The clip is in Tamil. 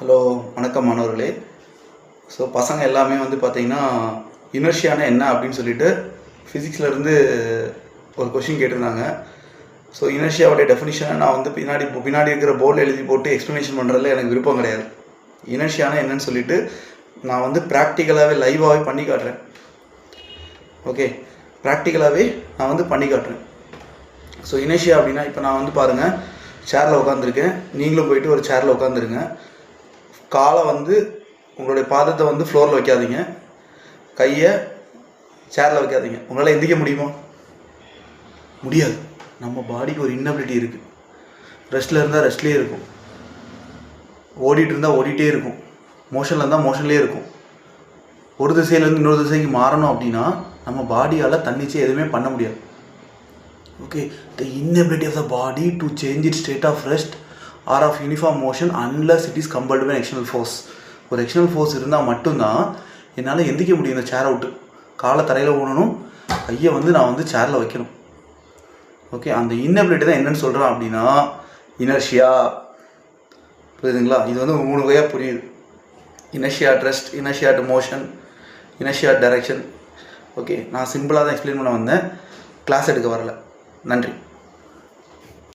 ஹலோ, வணக்கம் மாணவர்களே. ஸோ பசங்க எல்லாமே வந்து பார்த்தீங்கன்னா இனர்ஷியானா என்ன அப்படின்னு சொல்லிட்டு ஃபிசிக்ஸ்லேருந்து ஒரு கொஷின் கேட்டிருந்தாங்க. ஸோ இனர்ஷியாவுடைய டெஃபினிஷனை நான் வந்து பின்னாடி இருக்கிற போர்டில் எழுதி போட்டு எக்ஸ்ப்ளனேஷன் பண்ணுறதுல எனக்கு விருப்பம் கிடையாது. இனர்ஷியானா என்னன்னு சொல்லிட்டு நான் வந்து ப்ராக்டிக்கலாகவே லைவாகவே பண்ணி காட்டுறேன். ஓகே, ப்ராக்டிக்கலாகவே நான் வந்து பண்ணி காட்டுறேன். ஸோ இனர்ஷியா அப்படின்னா இப்போ நான் வந்து பாருங்கள், சேரில் உட்காந்துருக்கேன். நீங்களும் போயிட்டு ஒரு சேரில் உட்காந்துருங்க. காலை வந்து உங்களுடைய பாதத்தை வந்து ஃப்ளோரில் வைக்காதீங்க, கையை சேரில் வைக்காதீங்க. உங்களால் எந்திரிக்க முடியுமா? முடியாது. நம்ம பாடிக்கு ஒரு இன்னபிலிட்டி இருக்குது. ரெஸ்ட்டில் இருந்தால் ரெஸ்ட்லேயே இருக்கும், ஓடிட்டு இருந்தால் ஓடிட்டே இருக்கும், மோஷனில் இருந்தால் மோஷன்லேயே இருக்கும். ஒரு திசையிலேருந்து இன்னொரு திசைக்கு மாறணும் அப்படின்னா நம்ம பாடியால் தன்னிச்சை எதுவுமே பண்ண முடியாது. Okay, the inability of the body to change its state of rest or of uniform motion unless it is compelled by an external force. ஒரு எக்ஸ்டர்னல் ஃபோர்ஸ் இருந்தால் மட்டும்தான் என்னால் எந்திரிக்க முடியும். இந்த சேரை விட்டு காலை தரையில் ஊனணும், கையை வந்து நான் வந்து சேரில் வைக்கணும். ஓகே, அந்த இன்னபிலிட்டி தான் என்னென்னு சொல்கிறேன் அப்படின்னா இனர்ஷியா. புரியுதுங்களா? இது வந்து 3 வகையாக புரியுது. Inertia at rest, inertia at motion, inertia at direction. Okay, நான் சிம்பிளாக தான் எக்ஸ்பிளைன் பண்ண வந்தேன், கிளாஸ் எடுக்க வரல. நன்றி.